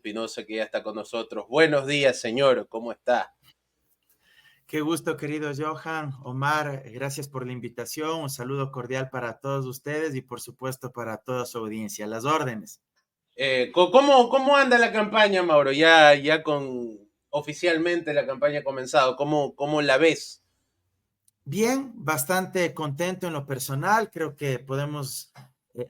Espinosa, que ya está con nosotros. Buenos días, señor, ¿cómo está? Qué gusto, querido Johan, Omar, gracias por la invitación, un saludo cordial para todos ustedes y por supuesto para toda su audiencia. Las órdenes. ¿Cómo anda la campaña, Mauro? Ya con oficialmente la campaña ha comenzado. ¿Cómo la ves? Bien, bastante contento en lo personal, creo que podemos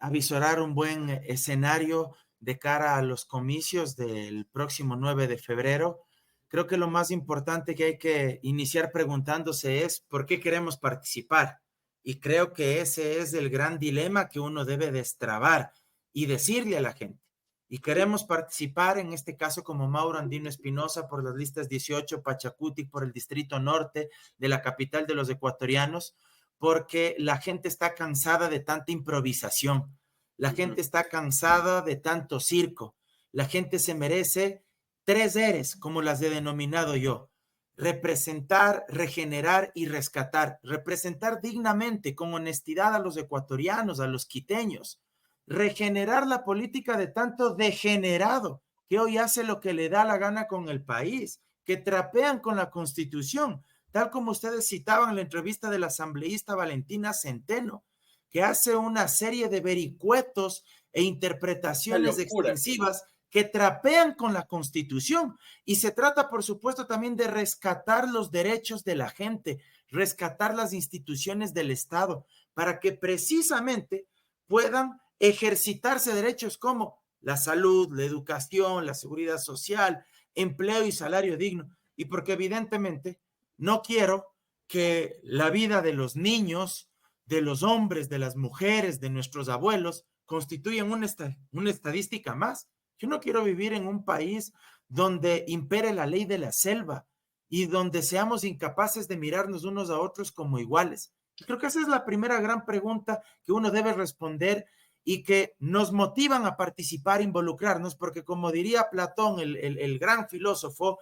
avisorar un buen escenario de cara a los comicios del próximo 9 de febrero. Creo que lo más importante que hay que iniciar preguntándose es ¿por qué queremos participar? Y creo que ese es el gran dilema que uno debe destrabar y decirle a la gente. Y queremos participar, en este caso como Mauro Andino Espinosa, por las listas 18, Pachacuti por el Distrito Norte de la capital de los ecuatorianos, porque la gente está cansada de tanta improvisación, la gente está cansada de tanto circo, la gente se merece tres eres, como las he denominado yo: representar, regenerar y rescatar. Representar dignamente, con honestidad a los ecuatorianos, a los quiteños. Regenerar la política de tanto degenerado que hoy hace lo que le da la gana con el país, que trapean con la Constitución, tal como ustedes citaban en la entrevista del asambleísta Valentina Centeno, que hace una serie de vericuetos e Una interpretaciones locura. extensivas que trapean con la Constitución. Y se trata, por supuesto, también de rescatar los derechos de la gente, rescatar las instituciones del Estado, para que precisamente puedan ejercitarse derechos como la salud, la educación, la seguridad social, empleo y salario digno. Y porque evidentemente no quiero que la vida de los niños, de los hombres, de las mujeres, de nuestros abuelos, constituyan una estadística más. Yo no quiero vivir en un país donde impere la ley de la selva y donde seamos incapaces de mirarnos unos a otros como iguales. Y creo que esa es la primera gran pregunta que uno debe responder y que nos motivan a participar, involucrarnos, porque como diría Platón, el gran filósofo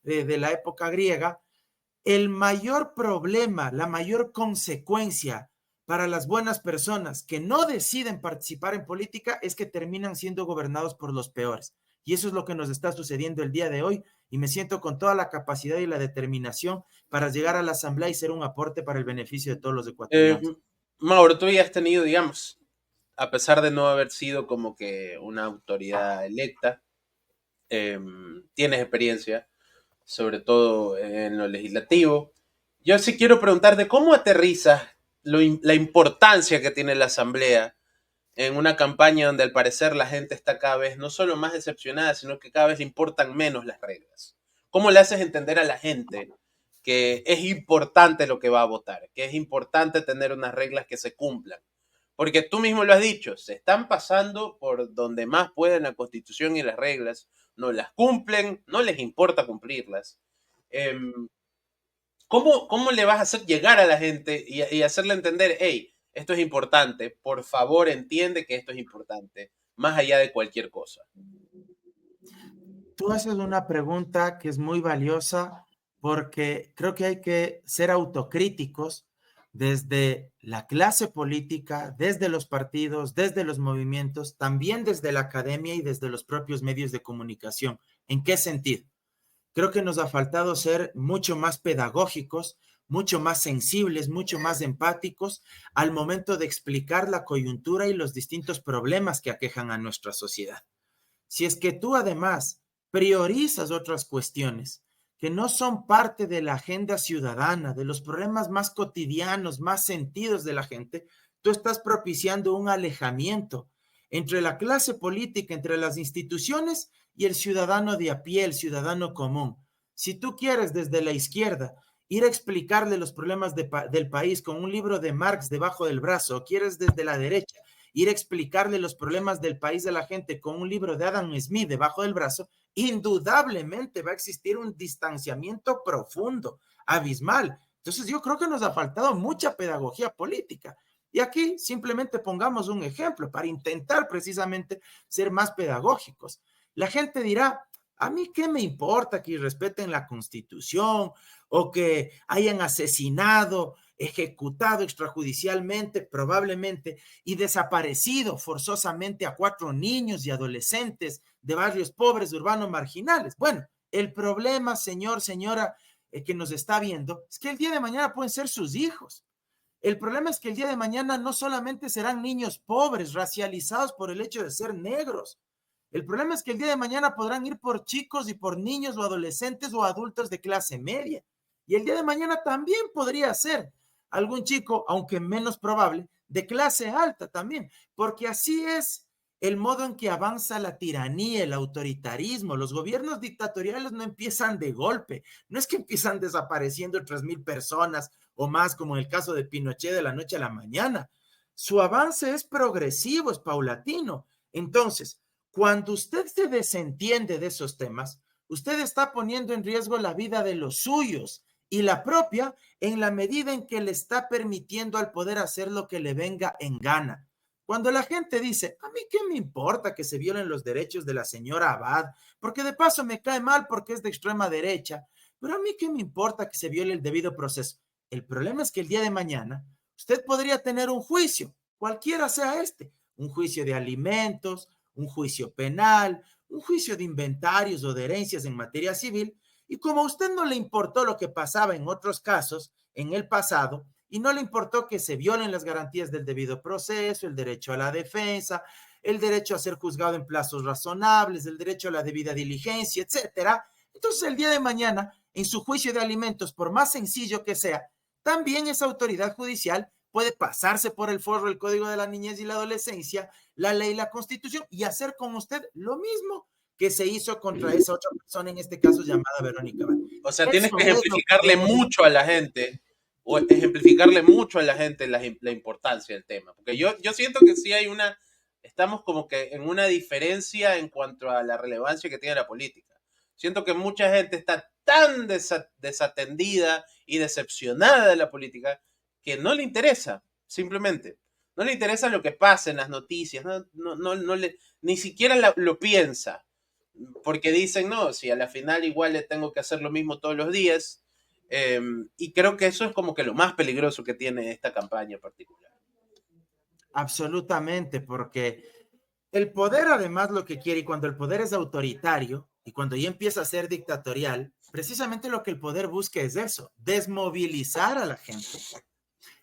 de la época griega, el mayor problema, la mayor consecuencia para las buenas personas que no deciden participar en política es que terminan siendo gobernados por los peores. Y eso es lo que nos está sucediendo el día de hoy, y me siento con toda la capacidad y la determinación para llegar a la asamblea y ser un aporte para el beneficio de todos los Eh, ecuatorianos. Mauro, tú ya has tenido, digamos, a pesar de no haber sido como que una autoridad electa, tienes experiencia, sobre todo en lo legislativo. Yo sí quiero preguntarte cómo aterrizas la importancia que tiene la Asamblea en una campaña donde al parecer la gente está cada vez no solo más decepcionada, sino que cada vez le importan menos las reglas. ¿Cómo le haces entender a la gente que es importante lo que va a votar, que es importante tener unas reglas que se cumplan? Porque tú mismo lo has dicho, se están pasando por donde más pueden la Constitución y las reglas, no las cumplen, no les importa cumplirlas. Eh, ¿Cómo le vas a hacer llegar a la gente y hacerle entender, hey, esto es importante, por favor entiende que esto es importante, más allá de cualquier cosa? Tú haces una pregunta que es muy valiosa porque creo que hay que ser autocríticos desde la clase política, desde los partidos, desde los movimientos, también desde la academia y desde los propios medios de comunicación. ¿En qué sentido? Creo que nos ha faltado ser mucho más pedagógicos, mucho más sensibles, mucho más empáticos al momento de explicar la coyuntura y los distintos problemas que aquejan a nuestra sociedad. Si es que tú además priorizas otras cuestiones que no son parte de la agenda ciudadana, de los problemas más cotidianos, más sentidos de la gente, tú estás propiciando un alejamiento entre la clase política, entre las instituciones y el ciudadano de a pie, el ciudadano común. Si tú quieres desde la izquierda ir a explicarle los problemas del país con un libro de Marx debajo del brazo, o quieres desde la derecha ir a explicarle los problemas del país de la gente con un libro de Adam Smith debajo del brazo, indudablemente va a existir un distanciamiento profundo, abismal. Entonces yo creo que nos ha faltado mucha pedagogía política. Y aquí simplemente pongamos un ejemplo para intentar precisamente ser más pedagógicos. La gente dirá, a mí qué me importa que respeten la Constitución o que hayan asesinado ejecutado extrajudicialmente, probablemente, y desaparecido forzosamente a 4 niños y adolescentes de barrios pobres, urbanos, marginales. Bueno, el problema, señor, señora, que nos está viendo, es que el día de mañana pueden ser sus hijos. El problema es que el día de mañana no solamente serán niños pobres, racializados por el hecho de ser negros. El problema es que el día de mañana podrán ir por chicos y por niños o adolescentes o adultos de clase media. Y el día de mañana también podría ser algún chico, aunque menos probable, de clase alta también, porque así es el modo en que avanza la tiranía, el autoritarismo. Los gobiernos dictatoriales no empiezan de golpe, no es que empiezan desapareciendo 3,000 personas o más, como en el caso de Pinochet, de la noche a la mañana. Su avance es progresivo, es paulatino. Entonces, cuando usted se desentiende de esos temas, usted está poniendo en riesgo la vida de los suyos y la propia en la medida en que le está permitiendo al poder hacer lo que le venga en gana. Cuando la gente dice, a mí qué me importa que se violen los derechos de la señora Abad, porque de paso me cae mal porque es de extrema derecha, pero a mí qué me importa que se viole el debido proceso. El problema es que el día de mañana usted podría tener un juicio, cualquiera sea este, un juicio de alimentos, un juicio penal, un juicio de inventarios o de herencias en materia civil, y como a usted no le importó lo que pasaba en otros casos en el pasado, y no le importó que se violen las garantías del debido proceso, el derecho a la defensa, el derecho a ser juzgado en plazos razonables, el derecho a la debida diligencia, etcétera. Entonces, el día de mañana, en su juicio de alimentos, por más sencillo que sea, también esa autoridad judicial puede pasarse por el forro el Código de la Niñez y la Adolescencia, la ley, la Constitución, y hacer con usted lo mismo que se hizo contra esa otra persona, en este caso llamada Verónica Abad. O sea, tienes Eso que es lo que ejemplificarle queremos. mucho a la gente, o ejemplificarle mucho a la gente la importancia del tema. Porque yo siento que sí hay estamos como que en una diferencia en cuanto a la relevancia que tiene la política. Siento que mucha gente está tan desatendida y decepcionada de la política que no le interesa, simplemente. No le interesa lo que pasa en las noticias, ni siquiera lo piensa, porque dicen, no, si a la final igual le tengo que hacer lo mismo todos los días, y creo que eso es como que lo más peligroso que tiene esta campaña en particular. Absolutamente, porque el poder además lo que quiere, y cuando el poder es autoritario, y cuando ya empieza a ser dictatorial, precisamente lo que el poder busca es eso, desmovilizar a la gente,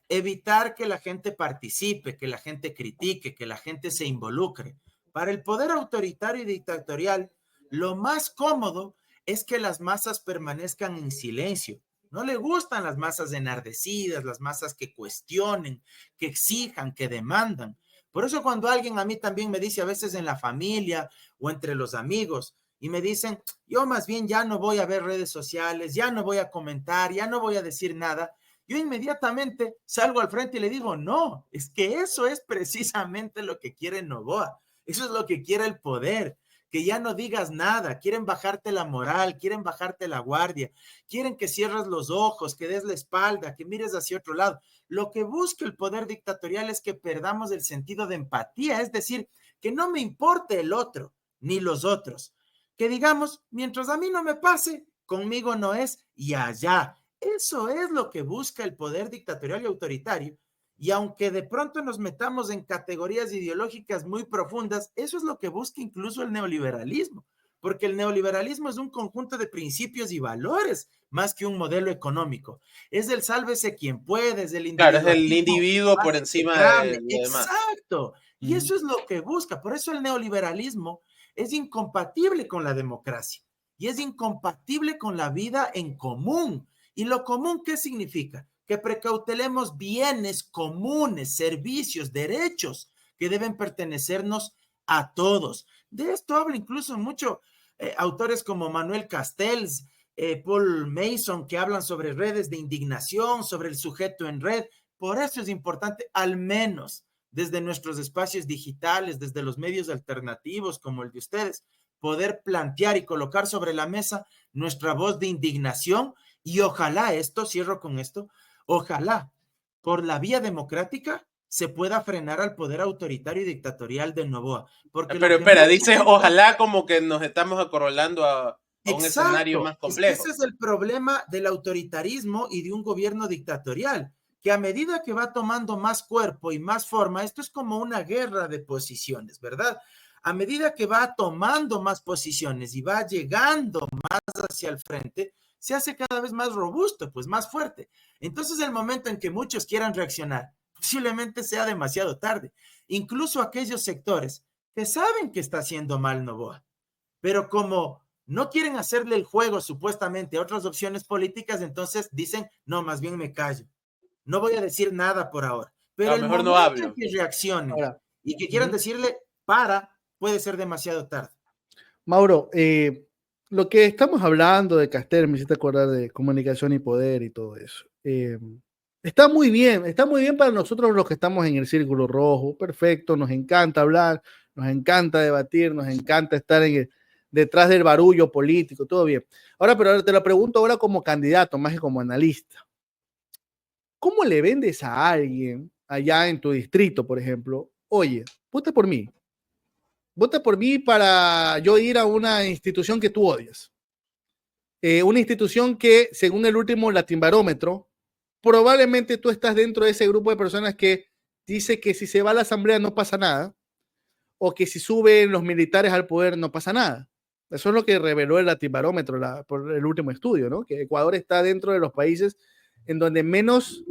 evitar que la gente participe, que la gente critique, que la gente se involucre. Para el poder autoritario y dictatorial, lo más cómodo es que las masas permanezcan en silencio. No le gustan las masas enardecidas, las masas que cuestionen, que exijan, que demandan. Por eso cuando alguien a mí también me dice a veces en la familia o entre los amigos y me dicen, yo más bien ya no voy a ver redes sociales, ya no voy a comentar, ya no voy a decir nada, yo inmediatamente salgo al frente y le digo, no, es que eso es precisamente lo que quiere Noboa, eso es lo que quiere el poder, que ya no digas nada, quieren bajarte la moral, quieren bajarte la guardia, quieren que cierres los ojos, que des la espalda, que mires hacia otro lado. Lo que busca el poder dictatorial es que perdamos el sentido de empatía, es decir, que no me importe el otro, ni los otros, que digamos, mientras a mí no me pase, conmigo no es, y allá. Eso es lo que busca el poder dictatorial y autoritario. Y aunque de pronto nos metamos en categorías ideológicas muy profundas, eso es lo que busca incluso el neoliberalismo, porque el neoliberalismo es un conjunto de principios y valores más que un modelo económico. Es el sálvese quien puede, es el Claro, es el individualismo individuo más por encima de execrable. lo demás. Exacto. Y eso es lo que busca. Por eso el neoliberalismo es incompatible con la democracia y es incompatible con la vida en común. ¿Y lo común qué significa? Que precautelemos bienes comunes, servicios, derechos que deben pertenecernos a todos. De esto habla incluso mucho autores como Manuel Castells, Paul Mason, que hablan sobre redes de indignación, sobre el sujeto en red. Por eso es importante, al menos desde nuestros espacios digitales, desde los medios alternativos como el de ustedes, poder plantear y colocar sobre la mesa nuestra voz de indignación y ojalá esto, cierro con esto, ojalá por la vía democrática se pueda frenar al poder autoritario y dictatorial de Noboa. Porque Pero espera, dices ojalá como que nos estamos acorralando a un escenario exacto, más es que complejo. ese es el problema del autoritarismo y de un gobierno dictatorial, que a medida que va tomando más cuerpo y más forma, esto es como una guerra de posiciones, ¿verdad? A medida que va tomando más posiciones y va llegando más hacia el frente, se hace cada vez más robusto, pues más fuerte. Entonces el momento en que muchos quieran reaccionar, posiblemente sea demasiado tarde. Incluso aquellos sectores que saben que está haciendo mal Noboa, pero como no quieren hacerle el juego supuestamente a otras opciones políticas, entonces dicen, no, más bien me callo. No voy a decir nada por ahora. A Pero lo el mejor no momento en hablo. que reaccionen Ahora, y que quieran decirle, puede ser demasiado tarde. Mauro, lo que estamos hablando de Castel, me hiciste acordar de comunicación y poder y todo eso. Está muy bien para nosotros los que estamos en el círculo rojo, perfecto, nos encanta hablar, nos encanta debatir, nos encanta estar detrás del barullo político, todo bien. Pero te lo pregunto ahora como candidato, más que como analista. ¿Cómo le vendes a alguien allá en tu distrito, por ejemplo, oye, vota por mí para yo ir a una institución que tú odias? Una institución que, según el último Latinbarómetro, probablemente tú estás dentro de ese grupo de personas que dice que si se va a la asamblea no pasa nada, o que si suben los militares al poder no pasa nada. Eso es lo que reveló el Latinbarómetro por el último estudio, ¿no? Que Ecuador está dentro de los países en donde menos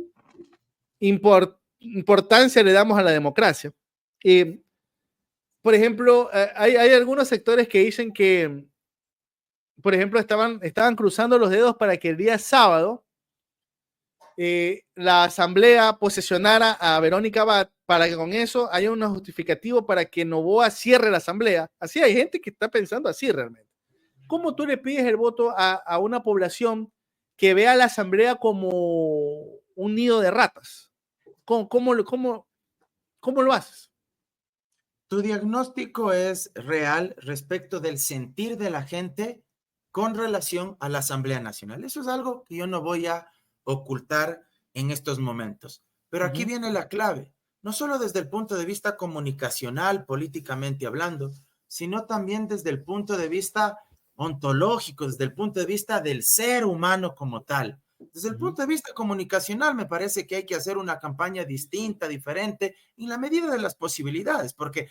importancia le damos a la democracia. Por ejemplo, hay algunos sectores que dicen que, por ejemplo, estaban cruzando los dedos para que el día sábado la asamblea posesionara a Verónica Abad para que con eso haya un justificativo para que Noboa cierre la asamblea. Así hay gente que está pensando así realmente. ¿Cómo tú le pides el voto a una población que vea la asamblea como un nido de ratas? ¿Cómo lo haces? Tu diagnóstico es real respecto del sentir de la gente con relación a la Asamblea Nacional. Eso es algo que yo no voy a ocultar en estos momentos. Pero aquí viene la clave, no solo desde el punto de vista comunicacional, políticamente hablando, sino también desde el punto de vista ontológico, desde el punto de vista del ser humano como tal. Desde el punto de vista comunicacional, me parece que hay que hacer una campaña distinta, diferente, en la medida de las posibilidades, porque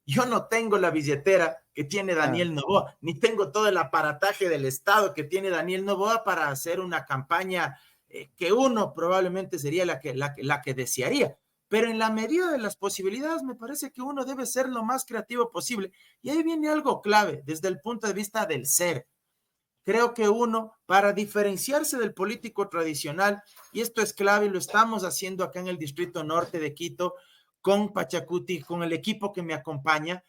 yo no tengo la billetera que tiene Daniel Noboa, ni tengo todo el aparataje del Estado que tiene Daniel Noboa para hacer una campaña que uno probablemente sería la que desearía. Pero en la medida de las posibilidades, me parece que uno debe ser lo más creativo posible. Y ahí viene algo clave desde el punto de vista del ser. Creo que uno, para diferenciarse del político tradicional, y esto es clave y lo estamos haciendo acá en el Distrito Norte de Quito, con Pachacuti, con el equipo que me acompaña,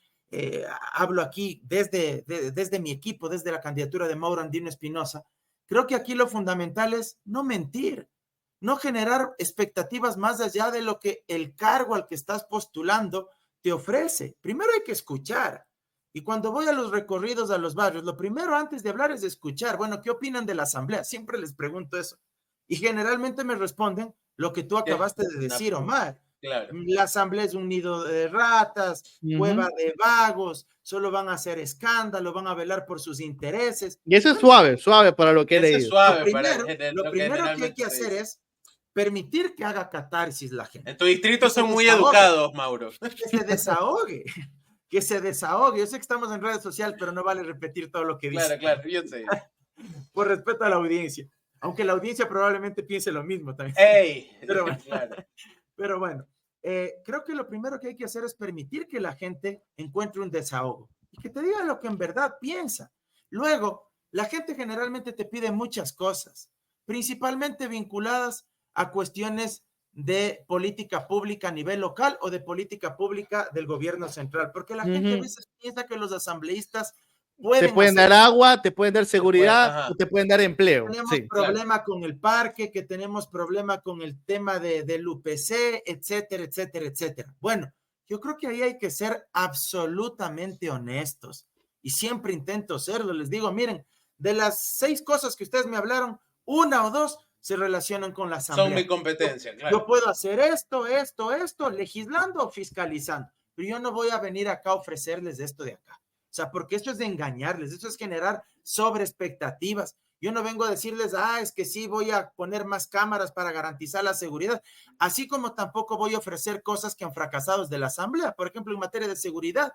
hablo aquí desde mi equipo, desde la candidatura de Mauro Andino Espinosa. Creo que aquí lo fundamental es no mentir, no generar expectativas más allá de lo que el cargo al que estás postulando te ofrece. Primero hay que escuchar. Y cuando voy a los recorridos a los barrios, lo primero antes de hablar es de escuchar. Bueno, ¿qué opinan de la asamblea? Siempre les pregunto eso. Y generalmente me responden lo que tú acabaste de decir, Omar. Claro. La asamblea es un nido de ratas, cueva de vagos, solo van a hacer escándalo, van a velar por sus intereses. Y eso es suave para lo que he leído. Es suave lo primero que hay que hacer es permitir que haga catarsis la gente. En tu distrito son muy educados, Mauro. Que se desahogue. Que se desahogue. Yo sé que estamos en redes sociales, pero no vale repetir todo lo que dice. Claro, yo sé. Por respeto a la audiencia. Aunque la audiencia probablemente piense lo mismo también. ¡Ey! Pero bueno, claro. Pero bueno, creo que lo primero que hay que hacer es permitir que la gente encuentre un desahogo y que te diga lo que en verdad piensa. Luego, la gente generalmente te pide muchas cosas, principalmente vinculadas a cuestiones de política pública a nivel local o de política pública del gobierno central, porque la gente a veces piensa que los asambleístas te pueden dar agua, te pueden dar seguridad, o te pueden dar empleo. Tenemos problema con el parque, que tenemos problema con el tema del UPC, etcétera, etcétera, etcétera. Bueno, yo creo que ahí hay que ser absolutamente honestos y siempre intento serlo. Les digo, miren, de las 6 cosas que ustedes me hablaron, 1 o 2 se relacionan con la asamblea. Son mi competencia, claro. Yo puedo hacer esto, legislando o fiscalizando, pero yo no voy a venir acá a ofrecerles esto de acá. O sea, porque esto es de engañarles, esto es generar sobreexpectativas. Yo no vengo a decirles, es que sí, voy a poner más cámaras para garantizar la seguridad, así como tampoco voy a ofrecer cosas que han fracasado desde la Asamblea, por ejemplo, en materia de seguridad.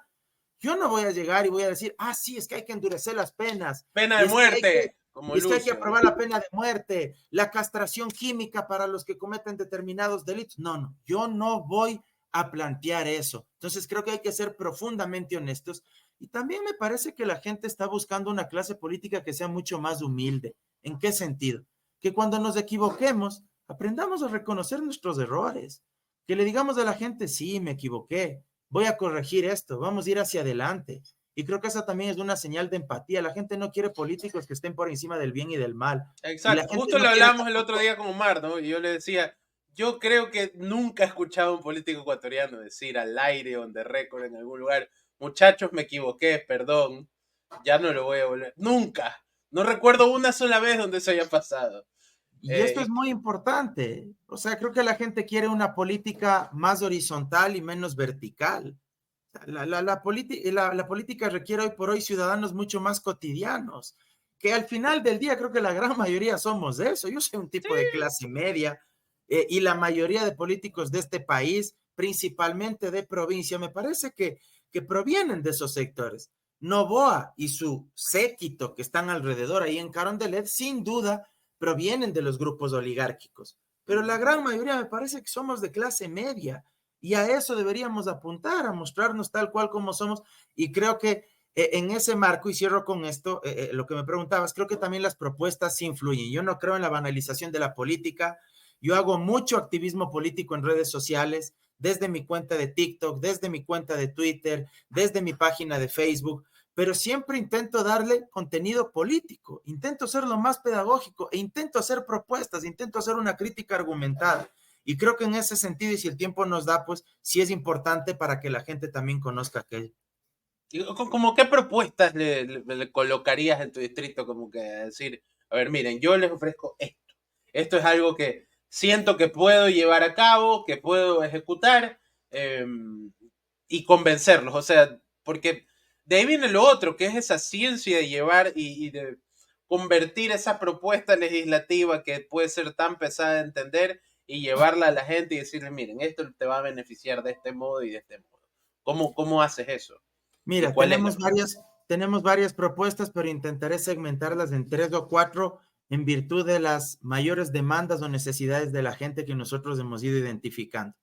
Yo no voy a llegar y voy a decir, sí, es que hay que endurecer las penas. Pena de muerte, como Y es que hay que Lucio. aprobar la pena de muerte, la castración química para los que cometen determinados delitos. No, yo no voy a plantear eso. Entonces creo que hay que ser profundamente honestos. Y también me parece que la gente está buscando una clase política que sea mucho más humilde. ¿En qué sentido? Que cuando nos equivoquemos, aprendamos a reconocer nuestros errores. Que le digamos a la gente, sí, me equivoqué, voy a corregir esto, vamos a ir hacia adelante. Y creo que esa también es una señal de empatía. La gente no quiere políticos que estén por encima del bien y del mal. Exacto, justo lo hablamos el otro día con Omar, ¿no? Y yo le decía, yo creo que nunca he escuchado a un político ecuatoriano decir al aire, on the record, en algún lugar, muchachos, me equivoqué, perdón, ya no lo voy a volver. Nunca. No recuerdo una sola vez donde eso haya pasado. Y esto es muy importante. O sea, creo que la gente quiere una política más horizontal y menos vertical. La política requiere hoy por hoy ciudadanos mucho más cotidianos, que al final del día creo que la gran mayoría somos de eso. Yo soy un tipo de clase media y la mayoría de políticos de este país, principalmente de provincia, me parece que provienen de esos sectores. Noboa y su séquito que están alrededor ahí en Carondelet, sin duda, provienen de los grupos oligárquicos, pero la gran mayoría me parece que somos de clase media. Y a eso deberíamos apuntar, a mostrarnos tal cual como somos. Y creo que en ese marco, y cierro con esto, lo que me preguntabas, creo que también las propuestas sí influyen. Yo no creo en la banalización de la política. Yo hago mucho activismo político en redes sociales, desde mi cuenta de TikTok, desde mi cuenta de Twitter, desde mi página de Facebook, pero siempre intento darle contenido político, intento ser lo más pedagógico e intento hacer propuestas, intento hacer una crítica argumentada. Y creo que en ese sentido, y si el tiempo nos da, pues sí es importante para que la gente también conozca aquello. ¿Cómo qué propuestas le colocarías en tu distrito? Como que decir, a ver, miren, yo les ofrezco esto. Esto es algo que siento que puedo llevar a cabo, que puedo ejecutar y convencerlos. O sea, porque de ahí viene lo otro, que es esa ciencia de llevar y de convertir esa propuesta legislativa que puede ser tan pesada de entender y llevarla a la gente y decirle, miren, esto te va a beneficiar de este modo y de este modo. ¿Cómo haces eso? Mira, tenemos varias propuestas, pero intentaré segmentarlas en 3 o 4 en virtud de las mayores demandas o necesidades de la gente que nosotros hemos ido identificando.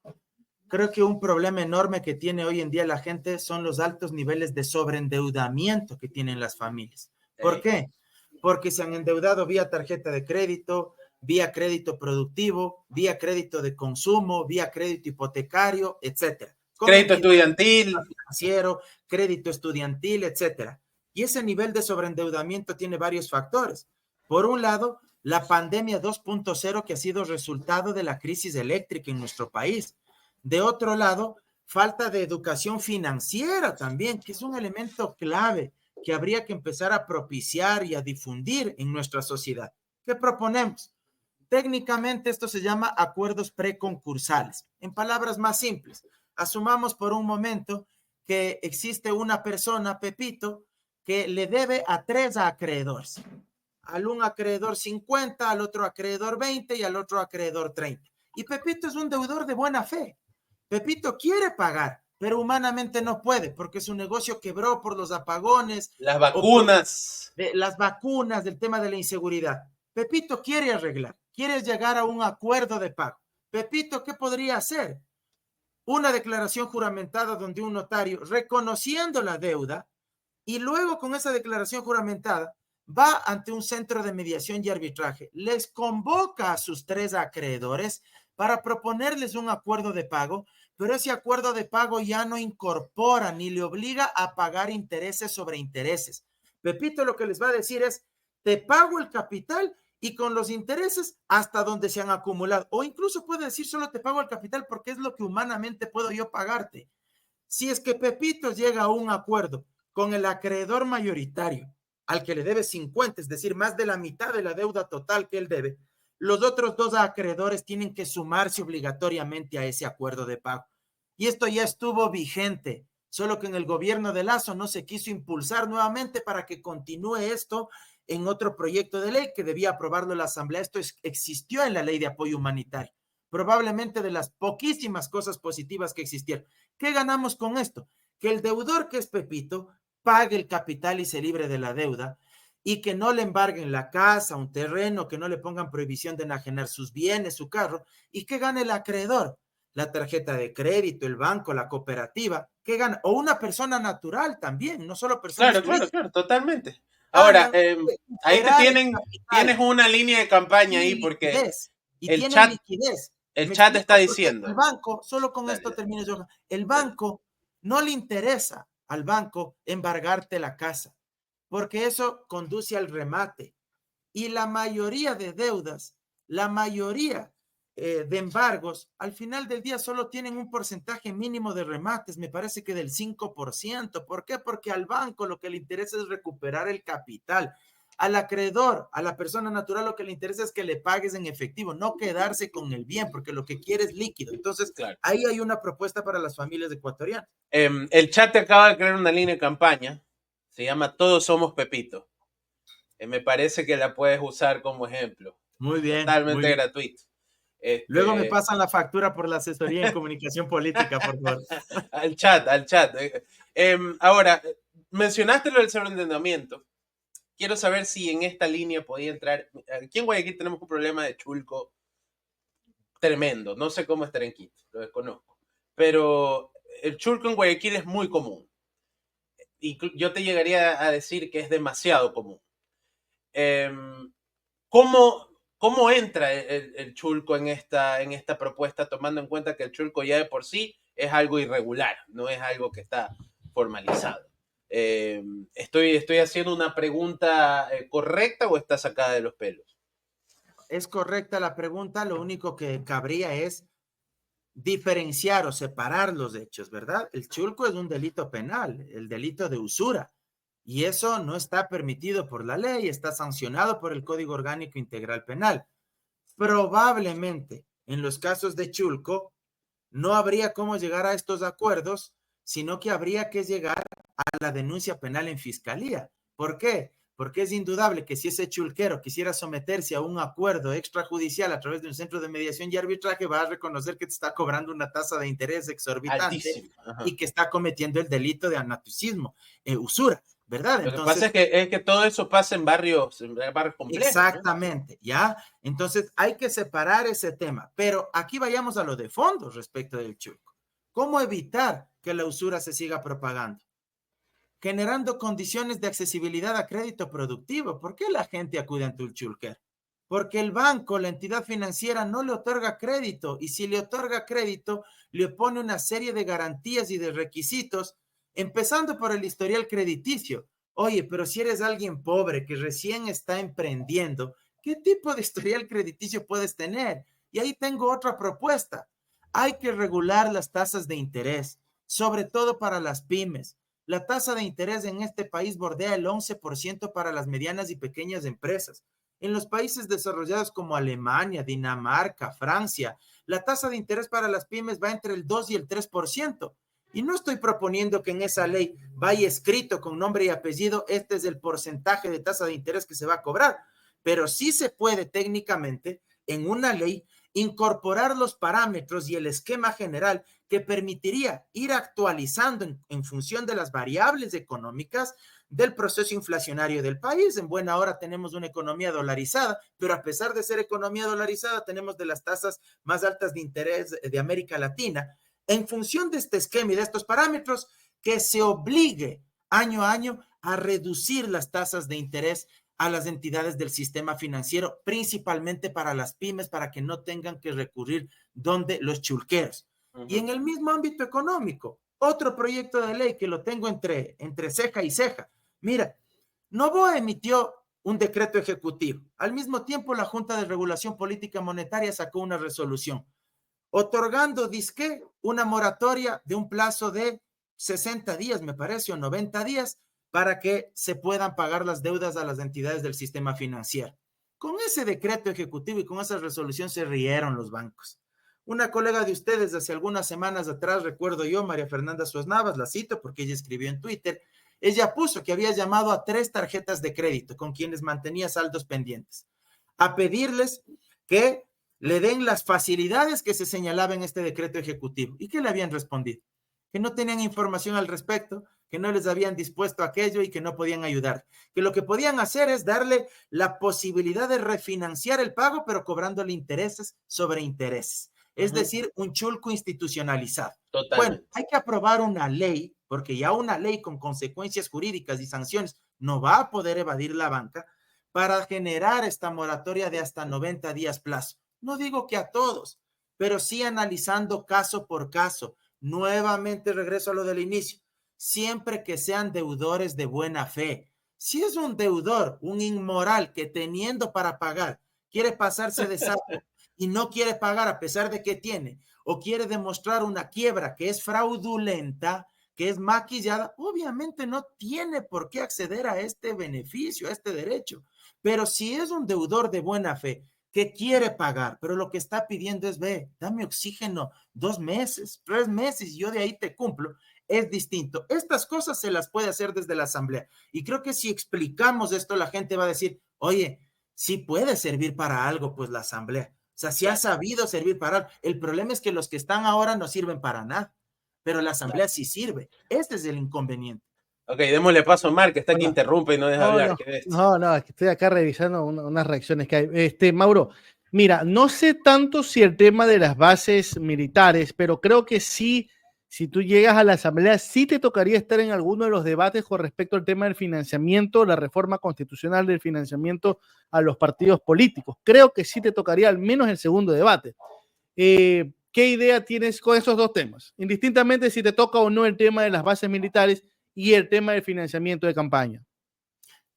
Creo que un problema enorme que tiene hoy en día la gente son los altos niveles de sobreendeudamiento que tienen las familias. ¿Por qué? Porque se han endeudado vía tarjeta de crédito, vía crédito productivo, vía crédito de consumo, vía crédito hipotecario, etcétera. Crédito estudiantil. Financiero, crédito estudiantil, etcétera. Y ese nivel de sobreendeudamiento tiene varios factores. Por un lado, la pandemia 2.0 que ha sido resultado de la crisis eléctrica en nuestro país. De otro lado, falta de educación financiera también, que es un elemento clave que habría que empezar a propiciar y a difundir en nuestra sociedad. ¿Qué proponemos? Técnicamente esto se llama acuerdos preconcursales. En palabras más simples, asumamos por un momento que existe una persona, Pepito, que le debe a 3 acreedores. Al un acreedor 50, al otro acreedor 20 y al otro acreedor 30. Y Pepito es un deudor de buena fe. Pepito quiere pagar, pero humanamente no puede porque su negocio quebró por los apagones. Las vacunas. Las vacunas, del tema de la inseguridad. Pepito quiere arreglar, quiere llegar a un acuerdo de pago. Pepito, ¿qué podría hacer? Una declaración juramentada donde un notario, reconociendo la deuda, y luego con esa declaración juramentada, va ante un centro de mediación y arbitraje, les convoca a sus 3 acreedores para proponerles un acuerdo de pago, pero ese acuerdo de pago ya no incorpora ni le obliga a pagar intereses sobre intereses. Pepito lo que les va a decir es, te pago el capital y con los intereses hasta donde se han acumulado. O incluso puede decir, solo te pago el capital porque es lo que humanamente puedo yo pagarte. Si es que Pepito llega a un acuerdo con el acreedor mayoritario, al que le debe 50, es decir, más de la mitad de la deuda total que él debe, los otros 2 acreedores tienen que sumarse obligatoriamente a ese acuerdo de pago. Y esto ya estuvo vigente solo que en el gobierno de Lazo no se quiso impulsar nuevamente para que continúe esto en otro proyecto de ley que debía aprobarlo la Asamblea. Esto existió en la ley de apoyo humanitario, probablemente de las poquísimas cosas positivas que existieron. ¿Qué ganamos con esto? Que el deudor, que es Pepito, pague el capital y se libre de la deuda, y que no le embarguen la casa, un terreno, que no le pongan prohibición de enajenar sus bienes, su carro, y que gane el acreedor, la tarjeta de crédito, el banco, la cooperativa, que gana, o una persona natural también, no solo personas Claro, totalmente. Ahora, ahí tienes una línea de campaña ahí porque el tienen chat, liquidez. el Me chat explico, está porque el diciendo. banco, solo con Dale, esto termino yo, el dale. banco no le interesa al banco embargarte la casa, porque eso conduce al remate. Y la mayoría de deudas, la mayoría de embargos, al final del día solo tienen un porcentaje mínimo de remates, me parece que del 5%. ¿Por qué? Porque al banco lo que le interesa es recuperar el capital. Al acreedor, a la persona natural, lo que le interesa es que le pagues en efectivo, no quedarse con el bien, porque lo que quiere es líquido. Entonces, Claro. ahí hay una propuesta para las familias ecuatorianas. El chat te acaba de crear una línea de campaña, se llama Todos Somos Pepito. Me parece que la puedes usar como ejemplo. Muy bien, muy Totalmente bien. gratuito. Luego me pasan la factura por la asesoría en comunicación política, por favor. al chat. Ahora, mencionaste lo del sobreendeudamiento. Quiero saber si en esta línea podía entrar. Aquí en Guayaquil tenemos un problema de chulco tremendo. No sé cómo estar en Quito, lo desconozco. Pero el chulco en Guayaquil es muy común. Y yo te llegaría a decir que es demasiado común. ¿Cómo entra el chulco en esta propuesta, tomando en cuenta que el chulco ya de por sí es algo irregular, no es algo que está formalizado? ¿Estoy haciendo una pregunta correcta o está sacada de los pelos? Es correcta la pregunta, lo único que cabría es diferenciar o separar los hechos, ¿verdad? El chulco es un delito penal, el delito de usura, y eso no está permitido por la ley, está sancionado por el Código Orgánico Integral Penal. Probablemente en los casos de chulco no habría cómo llegar a estos acuerdos, sino que habría que llegar a la denuncia penal en fiscalía. ¿Por qué? Porque es indudable que si ese chulquero quisiera someterse a un acuerdo extrajudicial a través de un centro de mediación y arbitraje, va a reconocer que te está cobrando una tasa de interés exorbitante y que está cometiendo el delito de anatocismo, usura, ¿verdad? Lo que pasa es que todo eso pasa en barrios complejos. Exactamente, ¿no? ¿Ya? Entonces hay que separar ese tema, pero aquí vayamos a lo de fondo respecto del chulco. ¿Cómo evitar que la usura se siga propagando? Generando condiciones de accesibilidad a crédito productivo. ¿Por qué la gente acude ante un chulquero? Porque el banco, la entidad financiera, no le otorga crédito, y si le otorga crédito, le pone una serie de garantías y de requisitos, empezando por el historial crediticio. Oye, pero si eres alguien pobre que recién está emprendiendo, ¿qué tipo de historial crediticio puedes tener? Y ahí tengo otra propuesta. Hay que regular las tasas de interés, sobre todo para las pymes. La tasa de interés en este país bordea el 11% para las medianas y pequeñas empresas. En los países desarrollados como Alemania, Dinamarca, Francia, la tasa de interés para las pymes va entre el 2 y el 3%. Y no estoy proponiendo que en esa ley vaya escrito con nombre y apellido, este es el porcentaje de tasa de interés que se va a cobrar, pero sí se puede técnicamente en una ley incorporar los parámetros y el esquema general que permitiría ir actualizando en función de las variables económicas del proceso inflacionario del país. En buena hora tenemos una economía dolarizada, pero a pesar de ser economía dolarizada, tenemos de las tasas más altas de interés de América Latina. En función de este esquema y de estos parámetros, que se obligue año a año a reducir las tasas de interés a las entidades del sistema financiero, principalmente para las pymes, para que no tengan que recurrir donde los chulqueros. Y en el mismo ámbito económico, otro proyecto de ley que lo tengo entre ceja y ceja. Mira, Noboa emitió un decreto ejecutivo. Al mismo tiempo, la Junta de Regulación Política Monetaria sacó una resolución otorgando, disque, una moratoria de un plazo de 60 días, me parece, o 90 días, para que se puedan pagar las deudas a las entidades del sistema financiero. Con ese decreto ejecutivo y con esa resolución se rieron los bancos. Una colega de ustedes hace algunas semanas atrás, recuerdo yo, María Fernanda Suez Navas, la cito porque ella escribió en Twitter, ella puso que había llamado a 3 tarjetas de crédito con quienes mantenía saldos pendientes, a pedirles que le den las facilidades que se señalaba en este decreto ejecutivo. ¿Y qué le habían respondido? Que no tenían información al respecto, que no les habían dispuesto aquello y que no podían ayudar. Que lo que podían hacer es darle la posibilidad de refinanciar el pago, pero cobrándole intereses sobre intereses. Es decir, un chulco institucionalizado. Totalmente. Bueno, hay que aprobar una ley, porque ya una ley con consecuencias jurídicas y sanciones no va a poder evadir la banca para generar esta moratoria de hasta 90 días plazo. No digo que a todos, pero sí analizando caso por caso. Nuevamente regreso a lo del inicio. Siempre que sean deudores de buena fe. Si es un deudor, un inmoral que teniendo para pagar, quiere pasarse de sapo y no quiere pagar a pesar de que tiene, o quiere demostrar una quiebra que es fraudulenta, que es maquillada, obviamente no tiene por qué acceder a este beneficio, a este derecho. Pero si es un deudor de buena fe que quiere pagar, pero lo que está pidiendo es, ve, dame oxígeno 2 meses, 3 meses, y yo de ahí te cumplo, es distinto. Estas cosas se las puede hacer desde la asamblea. Y creo que si explicamos esto, la gente va a decir, oye, sí puede servir para algo, pues la asamblea. O sea, sí ha sabido servir para algo. El problema es que los que están ahora no sirven para nada, pero la asamblea sí sirve. Este es el inconveniente. Ok, démosle paso a Mark, que está Bueno, que interrumpe y no deja hablar. No, es que estoy acá revisando unas reacciones que hay. Mauro, mira, no sé tanto si el tema de las bases militares, pero creo que sí, si tú llegas a la asamblea, sí te tocaría estar en alguno de los debates con respecto al tema del financiamiento, la reforma constitucional del financiamiento a los partidos políticos. Creo que sí te tocaría al menos el segundo debate. ¿Qué idea tienes con esos dos temas? Indistintamente si te toca o no el tema de las bases militares y el tema del financiamiento de campaña.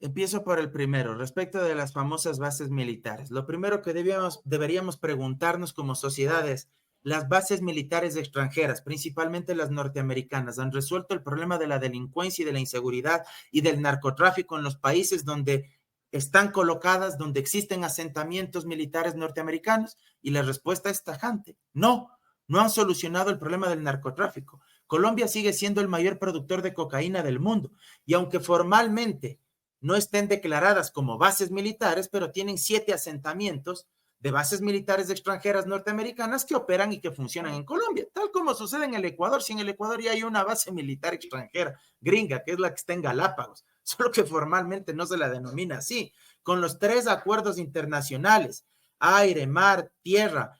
Empiezo por el primero, respecto de las famosas bases militares. Lo primero que deberíamos preguntarnos como sociedad es, ¿las bases militares extranjeras, principalmente las norteamericanas, han resuelto el problema de la delincuencia y de la inseguridad y del narcotráfico en los países donde están colocadas, donde existen asentamientos militares norteamericanos? Y la respuesta es tajante, no han solucionado el problema del narcotráfico. Colombia sigue siendo el mayor productor de cocaína del mundo, y aunque formalmente no estén declaradas como bases militares, pero tienen 7 asentamientos de bases militares extranjeras norteamericanas que operan y que funcionan en Colombia, tal como sucede en el Ecuador. Si en el Ecuador ya hay una base militar extranjera, gringa, que es la que está en Galápagos, solo que formalmente no se la denomina así, con los 3 acuerdos internacionales, aire, mar, tierra,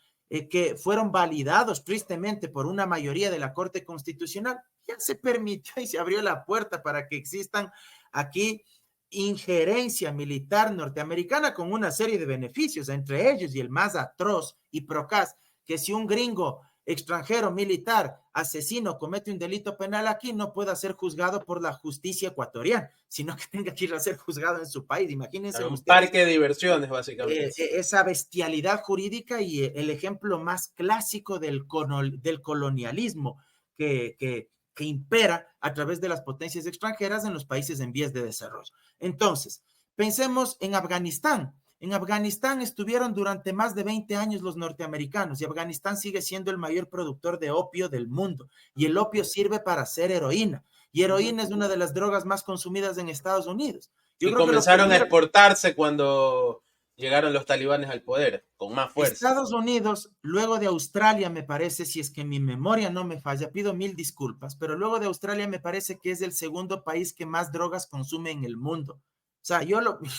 que fueron validados tristemente por una mayoría de la Corte Constitucional, ya se permitió y se abrió la puerta para que existan aquí injerencia militar norteamericana con una serie de beneficios, entre ellos y el más atroz y procaz, que si un gringo extranjero militar asesino comete un delito penal aquí, no pueda ser juzgado por la justicia ecuatoriana, sino que tenga que ir a ser juzgado en su país. Imagínense un ustedes, parque de diversiones, básicamente. Esa bestialidad jurídica y el ejemplo más clásico del colonialismo que impera a través de las potencias extranjeras en los países en vías de desarrollo. Entonces, pensemos en Afganistán. En Afganistán estuvieron durante más de 20 años los norteamericanos, y Afganistán sigue siendo el mayor productor de opio del mundo, y el opio sirve para hacer heroína, y heroína es una de las drogas más consumidas en Estados Unidos. Yo creo comenzaron a exportarse cuando llegaron los talibanes al poder, con más fuerza. Estados Unidos, luego de Australia, me parece, si es que mi memoria no me falla, pido 1000 disculpas, pero luego de Australia me parece que es el segundo país que más drogas consume en el mundo. O sea,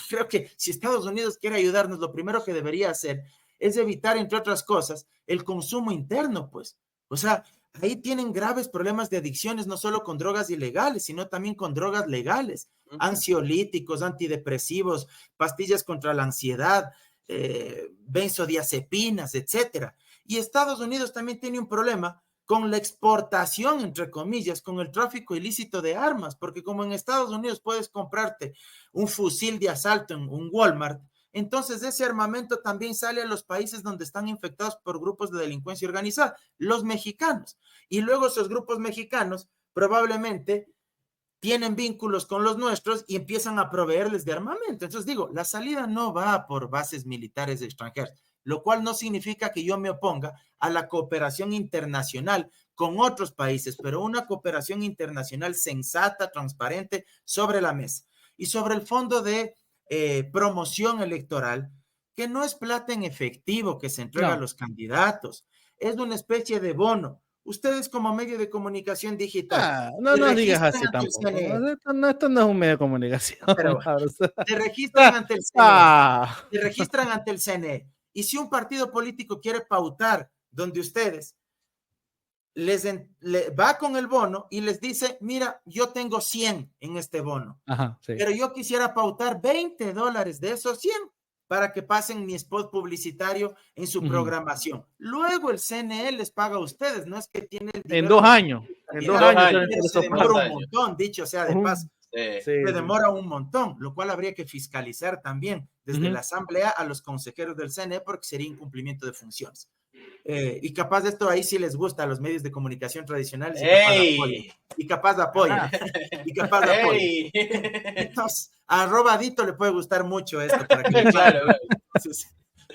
creo que si Estados Unidos quiere ayudarnos, lo primero que debería hacer es evitar, entre otras cosas, el consumo interno, pues. O sea, ahí tienen graves problemas de adicciones, no solo con drogas ilegales, sino también con drogas legales, ansiolíticos, antidepresivos, pastillas contra la ansiedad, benzodiazepinas, etcétera. Y Estados Unidos también tiene un problema con la exportación, entre comillas, con el tráfico ilícito de armas, porque como en Estados Unidos puedes comprarte un fusil de asalto en un Walmart, entonces ese armamento también sale a los países donde están infectados por grupos de delincuencia organizada, los mexicanos, y luego esos grupos mexicanos probablemente tienen vínculos con los nuestros y empiezan a proveerles de armamento. Entonces digo, la salida no va por bases militares extranjeras, lo cual no significa que yo me oponga a la cooperación internacional con otros países, pero una cooperación internacional sensata, transparente, sobre la mesa. Y sobre el fondo de promoción electoral, que no es plata en efectivo que se entrega a los candidatos, es una especie de bono. Ustedes como medio de comunicación digital, no digas así tampoco. Esto no es un medio de comunicación. Pero te registran ante el CNE. Te registran ante el CNE. Y si un partido político quiere pautar donde ustedes va con el bono y les dice, mira, yo tengo 100 en este bono, pero yo quisiera pautar $20 de esos 100 para que pasen mi spot publicitario en su programación. Luego el CNE les paga a ustedes, no es que tienen el dinero. En 2 años. En 2 años. Se demora un montón, dicho sea de paso. Sí. Se demora un montón, lo cual habría que fiscalizar también desde la asamblea a los consejeros del CNE porque sería incumplimiento de funciones. Y capaz de esto ahí sí les gusta a los medios de comunicación tradicionales y capaz de apoyo. Entonces, a Robadito le puede gustar mucho esto. Para que claro. Entonces,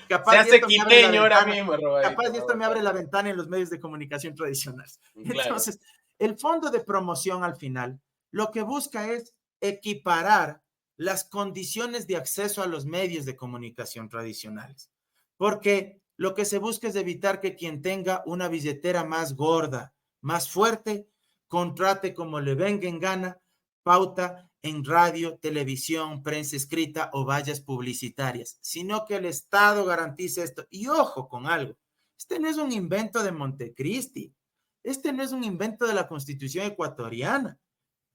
capaz se hace quiteño ahora mismo, Robadito. Capaz de esto me abre la ventana en los medios de comunicación tradicionales. Claro. Entonces, el fondo de promoción al final lo que busca es equiparar las condiciones de acceso a los medios de comunicación tradicionales. Porque lo que se busca es evitar que quien tenga una billetera más gorda, más fuerte, contrate como le venga en gana, pauta en radio, televisión, prensa escrita o vallas publicitarias, sino que el Estado garantice esto. Y ojo con algo, este no es un invento de Montecristi, este no es un invento de la Constitución ecuatoriana.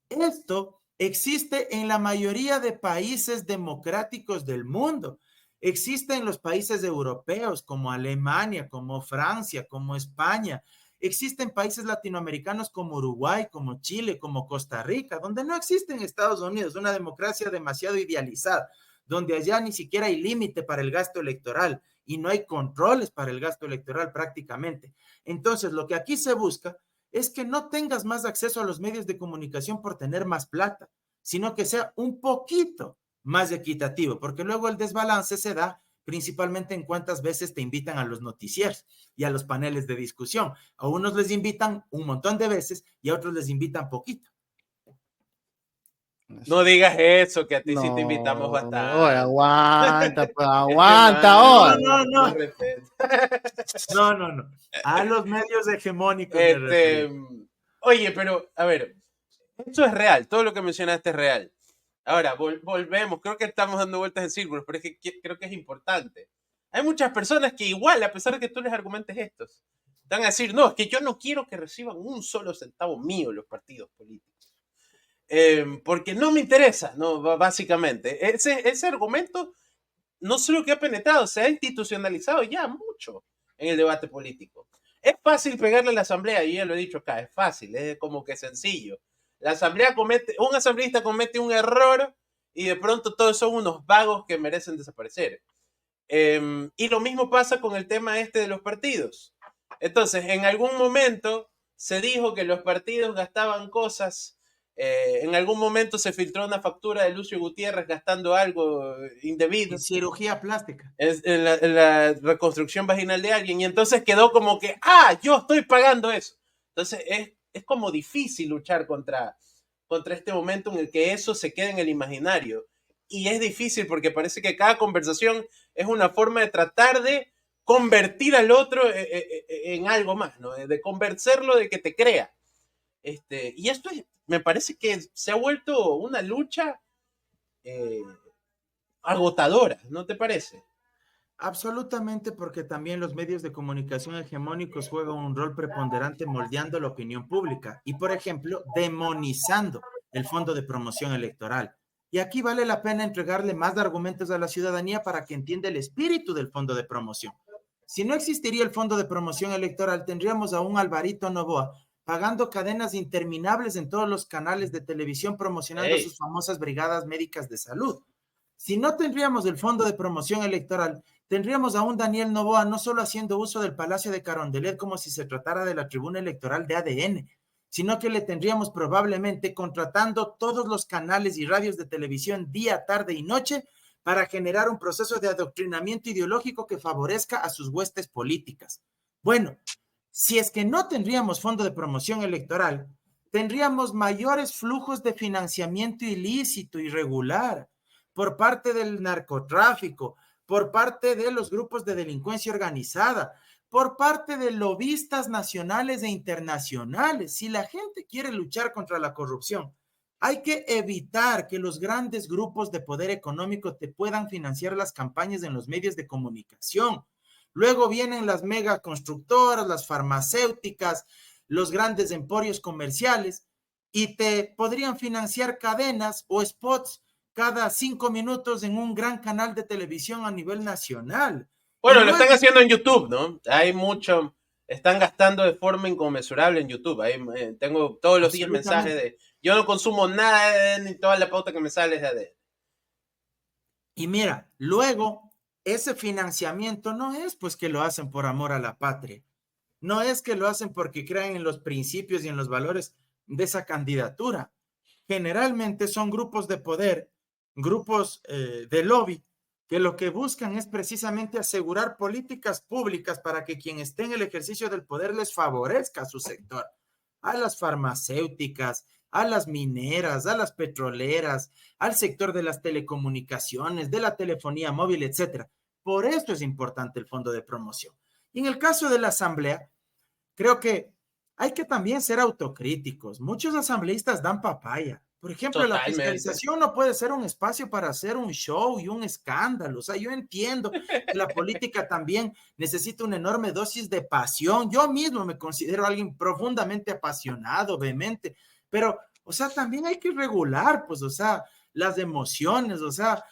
Esto existe en la mayoría de países democráticos del mundo. Existe en los países europeos como Alemania, como Francia, como España. Existen países latinoamericanos como Uruguay, como Chile, como Costa Rica, donde no existe en Estados Unidos, una democracia demasiado idealizada, donde allá ni siquiera hay límite para el gasto electoral y no hay controles para el gasto electoral prácticamente. Entonces, lo que aquí se busca es que no tengas más acceso a los medios de comunicación por tener más plata, sino que sea un poquito más equitativo, porque luego el desbalance se da principalmente en cuántas veces te invitan a los noticieros y a los paneles de discusión. A unos les invitan un montón de veces y a otros les invitan poquito. No digas eso, que a ti sí te invitamos bastante. Oye, aguanta, pues, aguanta. No. A los medios hegemónicos. Oye, pero, a ver, esto es real, todo lo que mencionaste es real. Ahora, volvemos, creo que estamos dando vueltas en círculos, pero es que creo que es importante. Hay muchas personas que igual, a pesar de que tú les argumentes estos, van a decir, no, es que yo no quiero que reciban un solo centavo mío los partidos políticos. Porque no me interesa, ¿no? Básicamente. Ese argumento no solo que ha penetrado, se ha institucionalizado ya mucho en el debate político. Es fácil pegarle a la asamblea, y ya lo he dicho acá, es fácil, es como que sencillo. Un asambleísta comete un error y de pronto todos son unos vagos que merecen desaparecer. Y lo mismo pasa con el tema de los partidos. Entonces, en algún momento se dijo que los partidos gastaban cosas. En algún momento se filtró una factura de Lucio Gutiérrez gastando algo indebido. En cirugía plástica. En la reconstrucción vaginal de alguien. Y entonces quedó como que, yo estoy pagando eso. Entonces es como difícil luchar contra este momento en el que eso se queda en el imaginario. Y es difícil porque parece que cada conversación es una forma de tratar de convertir al otro en algo más, ¿no? De convencerlo de que te crea. Y esto me parece que se ha vuelto una lucha agotadora, ¿no te parece? Absolutamente, porque también los medios de comunicación hegemónicos juegan un rol preponderante moldeando la opinión pública y, por ejemplo, demonizando el fondo de promoción electoral. Y aquí vale la pena entregarle más argumentos a la ciudadanía para que entienda el espíritu del fondo de promoción. Si no existiría el fondo de promoción electoral, tendríamos a un Alvarito Noboa pagando cadenas interminables en todos los canales de televisión promocionando sus famosas brigadas médicas de salud. Si no tendríamos el fondo de promoción electoral, tendríamos a un Daniel Noboa no solo haciendo uso del Palacio de Carondelet como si se tratara de la tribuna electoral de ADN, sino que le tendríamos probablemente contratando todos los canales y radios de televisión día, tarde y noche para generar un proceso de adoctrinamiento ideológico que favorezca a sus huestes políticas. Bueno, si es que no tendríamos fondo de promoción electoral, tendríamos mayores flujos de financiamiento ilícito, irregular, por parte del narcotráfico, por parte de los grupos de delincuencia organizada, por parte de lobistas nacionales e internacionales. Si la gente quiere luchar contra la corrupción, hay que evitar que los grandes grupos de poder económico te puedan financiar las campañas en los medios de comunicación. Luego vienen las megaconstructoras, las farmacéuticas, los grandes emporios comerciales y te podrían financiar cadenas o spots cada 5 minutos en un gran canal de televisión a nivel nacional. Bueno, lo están haciendo en YouTube, ¿no? Hay mucho, están gastando de forma inconmensurable en YouTube. Ahí, tengo todos los días mensajes de, yo no consumo nada, ni toda la pauta que me sale es de. Y mira, luego, ese financiamiento no es pues que lo hacen por amor a la patria, no es que lo hacen porque creen en los principios y en los valores de esa candidatura. Generalmente son grupos de poder, grupos de lobby, que lo que buscan es precisamente asegurar políticas públicas para que quien esté en el ejercicio del poder les favorezca a su sector, a las farmacéuticas, a las mineras, a las petroleras, al sector de las telecomunicaciones, de la telefonía móvil, etcétera. Por esto es importante el fondo de promoción. Y en el caso de la asamblea, creo que hay que también ser autocríticos. Muchos asambleístas dan papaya. Por ejemplo, Totalmente. La fiscalización no puede ser un espacio para hacer un show y un escándalo. O sea, yo entiendo que la política también necesita una enorme dosis de pasión. Yo mismo me considero alguien profundamente apasionado, vehemente, pero, o sea, también hay que regular, pues, o sea, las emociones, o sea,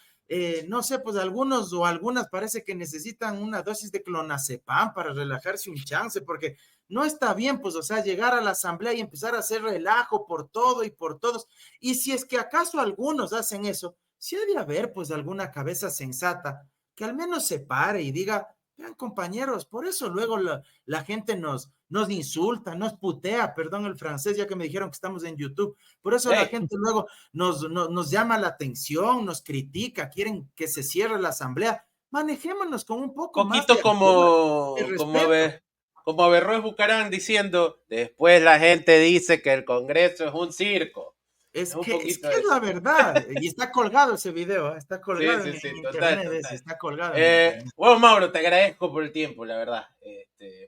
no sé, pues algunos o algunas parece que necesitan una dosis de clonazepam para relajarse un chance, porque no está bien, pues, o sea, llegar a la asamblea y empezar a hacer relajo por todo y por todos. Y si es que acaso algunos hacen eso, sí ha de haber, pues, alguna cabeza sensata que al menos se pare y diga, vean, compañeros, por eso luego la gente nos insulta, nos putea, perdón el francés, ya que me dijeron que estamos en YouTube. Por eso la gente luego nos llama la atención, nos critica, quieren que se cierre la asamblea. Manejémonos con un poco más de respeto. Como Averroes Bucarán diciendo, después la gente dice que el Congreso es un circo. Es que es la verdad. Y está colgado ese video, está colgado en internet. Total. Está colgado. Bueno, Mauro, te agradezco por el tiempo, la verdad.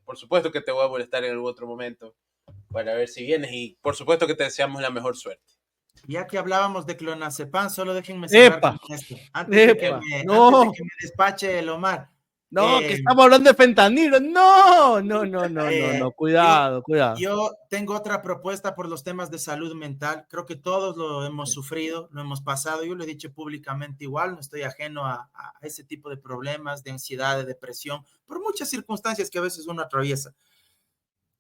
Por supuesto que te voy a molestar en algún otro momento para ver si vienes y por supuesto que te deseamos la mejor suerte. Ya que hablábamos de clonazepam, solo déjenme cerrar con esto. Antes de que me despache el Omar. No, que estamos hablando de fentanilo. No, cuidado. Yo tengo otra propuesta por los temas de salud mental. Creo que todos lo hemos sufrido, lo hemos pasado. Yo lo he dicho públicamente igual, no estoy ajeno a ese tipo de problemas de ansiedad, de depresión, por muchas circunstancias que a veces uno atraviesa.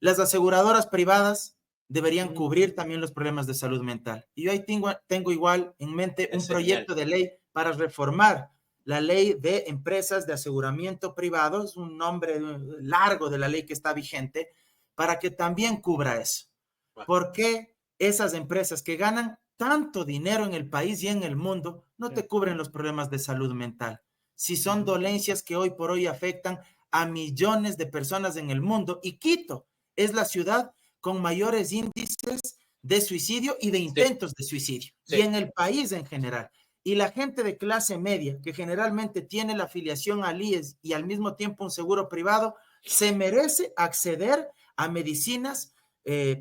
Las aseguradoras privadas deberían cubrir también los problemas de salud mental. Y yo ahí tengo igual en mente un proyecto de ley para reformar la ley de empresas de aseguramiento privado, es un nombre largo de la ley que está vigente, para que también cubra eso. ¿Por qué esas empresas que ganan tanto dinero en el país y en el mundo no te cubren los problemas de salud mental? Si son dolencias que hoy por hoy afectan a millones de personas en el mundo, y Quito es la ciudad con mayores índices de suicidio y de intentos de suicidio, y en el país en general. Y la gente de clase media, que generalmente tiene la afiliación al IES y al mismo tiempo un seguro privado, se merece acceder a medicinas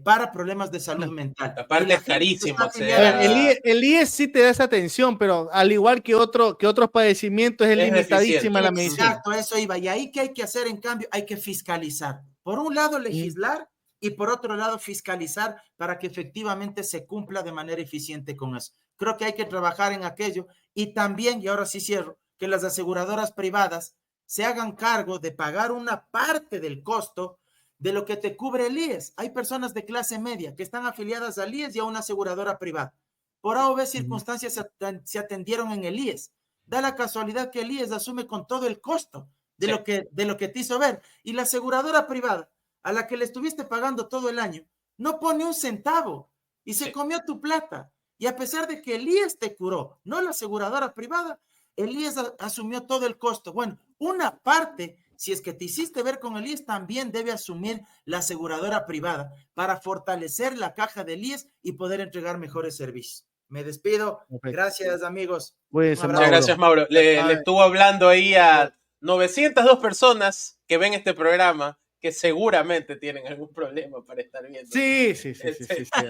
para problemas de salud mental. Aparte es carísimo. El IES sí te da esa atención, pero al igual que otros padecimientos es limitadísima la medicina. Exacto, eso iba. Y ahí, ¿qué hay que hacer? En cambio, hay que fiscalizar. Por un lado, legislar, y por otro lado, fiscalizar para que efectivamente se cumpla de manera eficiente con eso. Creo que hay que trabajar en aquello, y también, y ahora sí cierro, que las aseguradoras privadas se hagan cargo de pagar una parte del costo de lo que te cubre el IES. Hay personas de clase media que están afiliadas al IES y a una aseguradora privada. Por A o B circunstancias se atendieron en el IES. Da la casualidad que el IES asume con todo el costo de lo que te hizo ver. Y la aseguradora privada, a la que le estuviste pagando todo el año, no pone un centavo y se comió tu plata. Y a pesar de que el IES te curó, no la aseguradora privada, el IES asumió todo el costo. Bueno, una parte, si es que te hiciste ver con el IES, también debe asumir la aseguradora privada para fortalecer la caja del IES y poder entregar mejores servicios. Me despido. Perfecto. Gracias, amigos. Pues, Muchas gracias, Mauro. Le estuvo hablando ahí a 902 personas que ven este programa que seguramente tienen algún problema para estar viendo. Sí.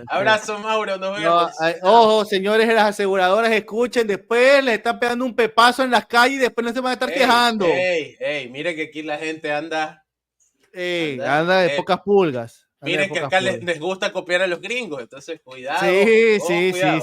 Abrazo, Mauro, nos vemos. Ojo, señores de las aseguradoras, escuchen, después le están pegando un pepazo en las calles y después no se van a estar quejando. Mire que aquí la gente anda de pocas pulgas. Miren que acá les gusta copiar a los gringos, entonces cuidado. Sí. Cuidado.